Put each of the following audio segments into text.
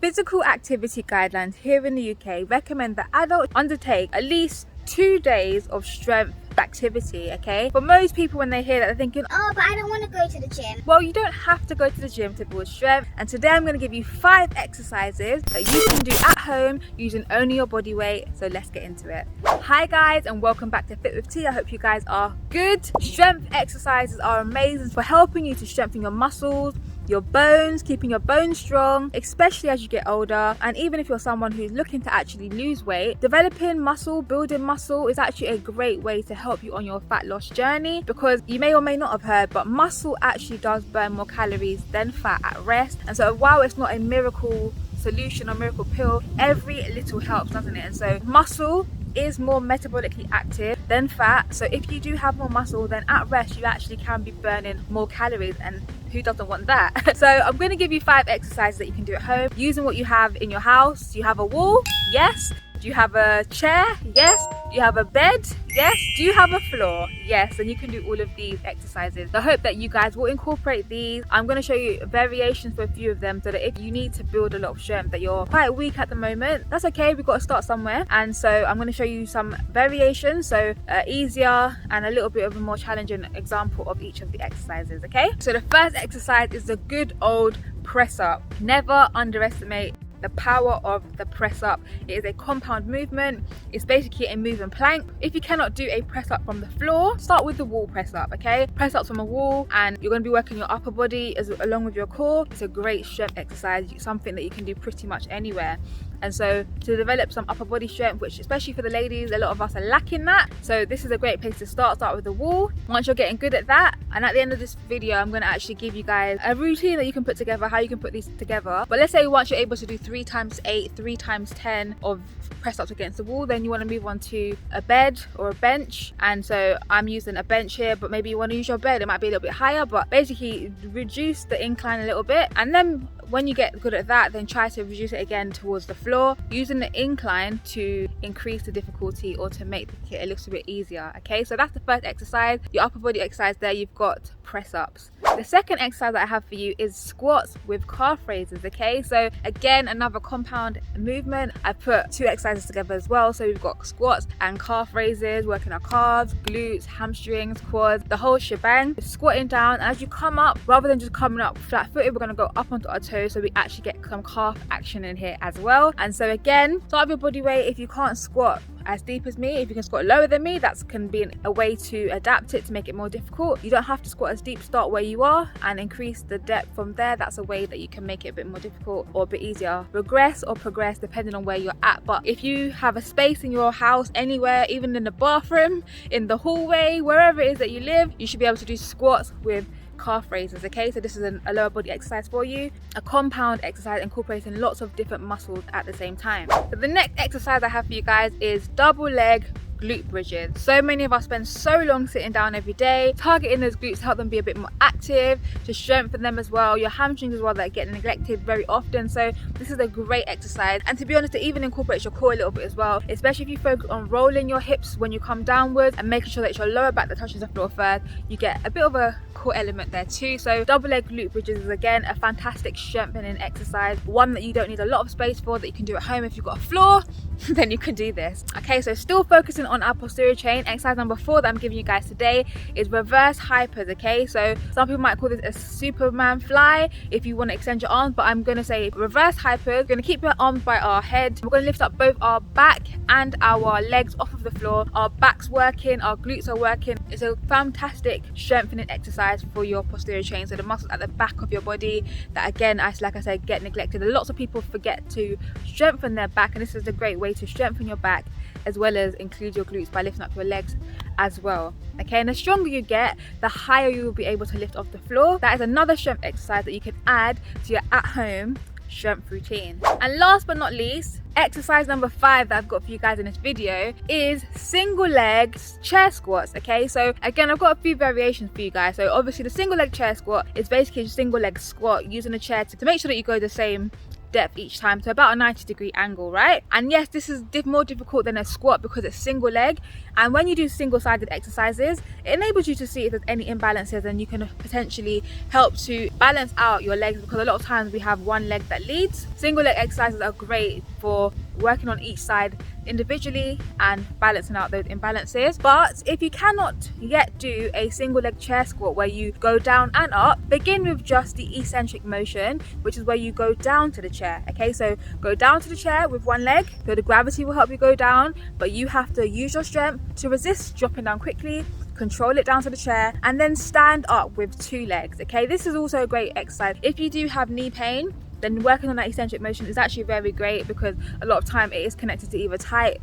Physical activity guidelines here in the UK recommend that adults undertake at least 2 days of strength activity. Okay, for most people, when they hear that, they're thinking, oh, but I don't want to go to the gym. well, you don't have to go to the gym to build strength. And today I'm going to give you 5 exercises that you can do at home using only your body weight. So let's get into it. Hi guys, and welcome back to Fit with T. I hope you guys are good. Strength exercises are amazing for helping you to strengthen your muscles, your bones, keeping your bones strong, especially as you get older. And even if you're someone who's looking to actually lose weight, developing muscle, building muscle is actually a great way to help you on your fat loss journey, because you may or may not have heard, but muscle actually does burn more calories than fat at rest. And so while it's not a miracle solution or miracle pill, every little helps, doesn't it? And so muscle is more metabolically active than fat. So if you do have more muscle, then at rest you actually can be burning more calories, and who doesn't want that? So I'm going to give you 5 exercises that you can do at home using what you have in your house. Do you have a wall? Yes. Do you have a chair? Yes. Do you have a bed? Yes. Do you have a floor? Yes. And you can do all of these exercises. I hope that you guys will incorporate these. I'm going to show you variations for a few of them, so that if you need to build a lot of strength, that you're quite weak at the moment, that's okay. We've got to start somewhere. And so I'm going to show you some variations, so easier and a little bit of a more challenging example of each of the exercises. Okay, so the first exercise is the good old press up. Never underestimate the power of the press up. It is a compound movement. It's basically a moving plank. If you cannot do a press up from the floor, start with the wall press up. Okay, press ups from a wall, and you're going to be working your upper body along with your core. It's a great strength exercise, something that you can do pretty much anywhere. And so to develop some upper body strength, which especially for the ladies, a lot of us are lacking that, so this is a great place to start with the wall. Once you're getting good at that, and at the end of this video I'm going to actually give you guys a routine that you can put together, how you can put these together. But let's say once you're able to do 3 times 8, 3 times 10 of press ups against the wall, then you want to move on to a bed or a bench. And so I'm using a bench here, but maybe you want to use your bed. It might be a little bit higher, but basically reduce the incline a little bit, and then when you get good at that, then try to reduce it again towards the floor, using the incline to increase the difficulty or to make it a little bit easier. Okay, so that's the first exercise, your upper body exercise. There you've got press ups. The second exercise that I have for you is squats with calf raises. Okay, so again, another compound movement. I put 2 exercises together as well, so we've got squats and calf raises, working our calves, glutes, hamstrings, quads, the whole shebang. Squatting down, and as you come up, rather than just coming up flat footed, we're going to go up onto our toes, so we actually get some calf action in here as well. And so again, start with your body weight. If you can't squat as deep as me, if you can squat lower than me, that can be a way to adapt it to make it more difficult. You don't have to squat as deep. Start where you are and increase the depth from there. That's a way that you can make it a bit more difficult or a bit easier. Regress or progress depending on where you're at. But if you have a space in your house, anywhere, even in the bathroom, in the hallway, wherever it is that you live, you should be able to do squats with calf raises. Okay, so this is a lower body exercise for you, a compound exercise incorporating lots of different muscles at the same time. So the next exercise I have for you guys is double leg glute bridges. So many of us spend so long sitting down every day. Targeting those glutes to help them be a bit more active, to strengthen them as well, your hamstrings as well, that get neglected very often. So this is a great exercise, and to be honest, it even incorporates your core a little bit as well, especially if you focus on rolling your hips when you come downwards and making sure that it's your lower back that touches the floor first. You get a bit of a core element there too. So double leg glute bridges is again a fantastic strengthening exercise, one that you don't need a lot of space for, that you can do at home. If you've got a floor, then you can do this. Okay, so still focusing on our posterior chain, exercise number 4 that I'm giving you guys today is reverse hypers. Okay, so some people might call this a Superman fly if you want to extend your arms, but I'm going to say reverse hypers. We're going to keep your arms by our head. We're going to lift up both our back and our legs off of the floor. Our back's working, our glutes are working. It's a fantastic strengthening exercise for your posterior chain, so the muscles at the back of your body that, again, like I said, get neglected. And lots of people forget to strengthen their back, and this is a great way to strengthen your back as well as include your glutes by lifting up your legs as well. Okay, and the stronger you get, the higher you will be able to lift off the floor. That is another strength exercise that you can add to your at-home strength routine. And last but not least, exercise number 5 that I've got for you guys in this video is single leg chair squats. Okay, so again, I've got a few variations for you guys. So obviously the single leg chair squat is basically a single leg squat using a chair to make sure that you go the same depth each time, so about a 90-degree angle, right? And yes, this is more difficult than a squat because it's single leg, and when you do single-sided exercises, it enables you to see if there's any imbalances, and you can potentially help to balance out your legs, because a lot of times we have one leg that leads. Single leg exercises are great for working on each side individually and balancing out those imbalances. But if you cannot yet do a single leg chair squat where you go down and up, begin with just the eccentric motion, which is where you go down to the chair. Okay, so go down to the chair with one leg, so the gravity will help you go down, but you have to use your strength to resist dropping down quickly, control it down to the chair, and then stand up with two legs. Okay, this is also a great exercise if you do have knee pain. Then working on that eccentric motion is actually very great, because a lot of time it is connected to either tight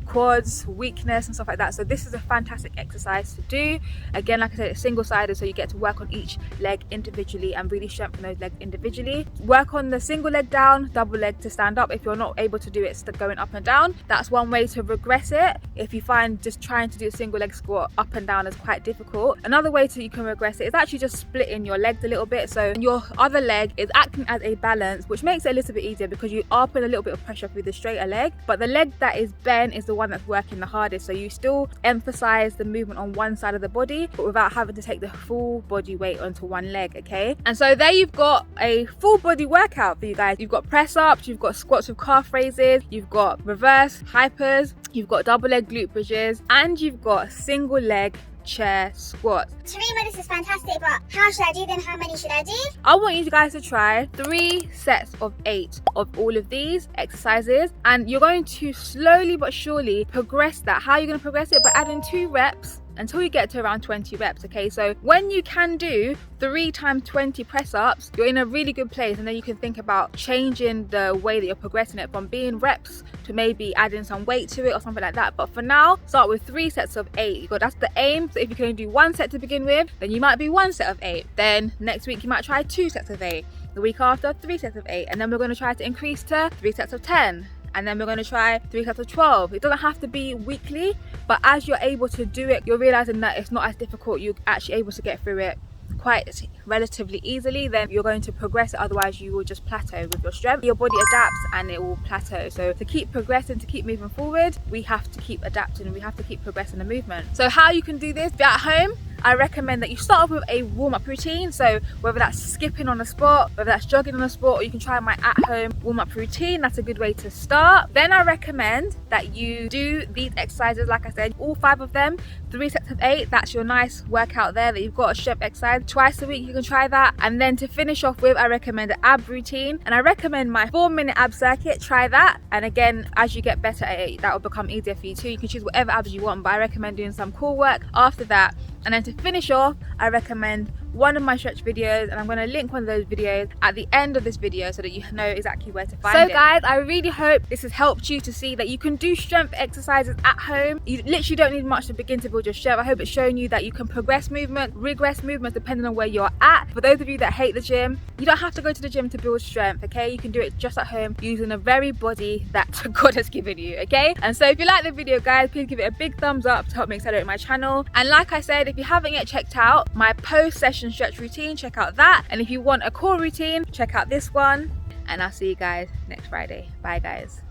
quads, weakness and stuff like that. So this is a fantastic exercise to do. Again, like I said, it's single-sided, so you get to work on each leg individually and really strengthen those legs individually. Work on the single leg down, double leg to stand up. If you're not able to do it going up and down, that's one way to regress it. If you find just trying to do a single leg squat up and down is quite difficult, another way you can regress it is actually just splitting your legs a little bit, so your other leg is acting as a balance, which makes it a little bit easier because you are putting a little bit of pressure through the straighter leg, but the leg that is bent is the one that's working the hardest. So you still emphasize the movement on one side of the body, but without having to take the full body weight onto one leg. Okay, and so there you've got a full body workout for you guys. You've got press ups, you've got squats with calf raises, you've got reverse hypers, you've got double leg glute bridges, and you've got single leg chair squats. Tarima, this is fantastic, but how should I do them? How many should I do? I want you guys to try 3 sets of 8 of all of these exercises, and you're going to slowly but surely progress that. How are you going to progress it? By adding 2 reps until you get to around 20 reps. Okay, so when you can do 3 times 20 press ups, you're in a really good place, and then you can think about changing the way that you're progressing it from being reps to maybe adding some weight to it or something like that. But for now, start with 3 sets of 8. That's the aim. So if you can only do 1 set to begin with, then you might be 1 set of 8. Then next week you might try 2 sets of 8. The week after, 3 sets of 8, and then we're going to try to increase to 3 sets of 10. And then we're going to try 3 sets of 12. It doesn't have to be weekly, but as you're able to do it, you're realizing that it's not as difficult. You're actually able to get through it quite relatively easily. Then you're going to progress it, otherwise you will just plateau with your strength. Your body adapts and it will plateau. So to keep progressing, to keep moving forward, we have to keep adapting, we have to keep progressing the movement. So how you can do this at home, I recommend that you start off with a warm-up routine. So whether that's skipping on the spot, whether that's jogging on the spot, or you can try my at-home warm-up routine. That's a good way to start. Then I recommend that you do these exercises, like I said, all 5 of them, 3 sets of 8. That's your nice workout there that you've got a strength exercise. Twice a week you can try that. And then to finish off with, I recommend an ab routine, and I recommend my 4-minute ab circuit. Try that, and again, as you get better at it, that will become easier for you too. You can choose whatever abs you want, but I recommend doing some core work after that. And then to finish off, I recommend one of my stretch videos, and I'm going to link one of those videos at the end of this video so that you know exactly where to find it. So guys, I really hope this has helped you to see that you can do strength exercises at home. You literally don't need much to begin to build your strength. I hope it's shown you that you can progress movement, regress movement depending on where you're at. For those of you that hate the gym, you don't have to go to the gym to build strength, okay? You can do it just at home using the very body that God has given you, okay? And so if you like the video, guys, please give it a big thumbs up to help me accelerate my channel. And like I said, if you haven't yet checked out my post-session stretch routine, check out that. And if you want a core routine, check out this one. And I'll see you guys next Friday. Bye guys.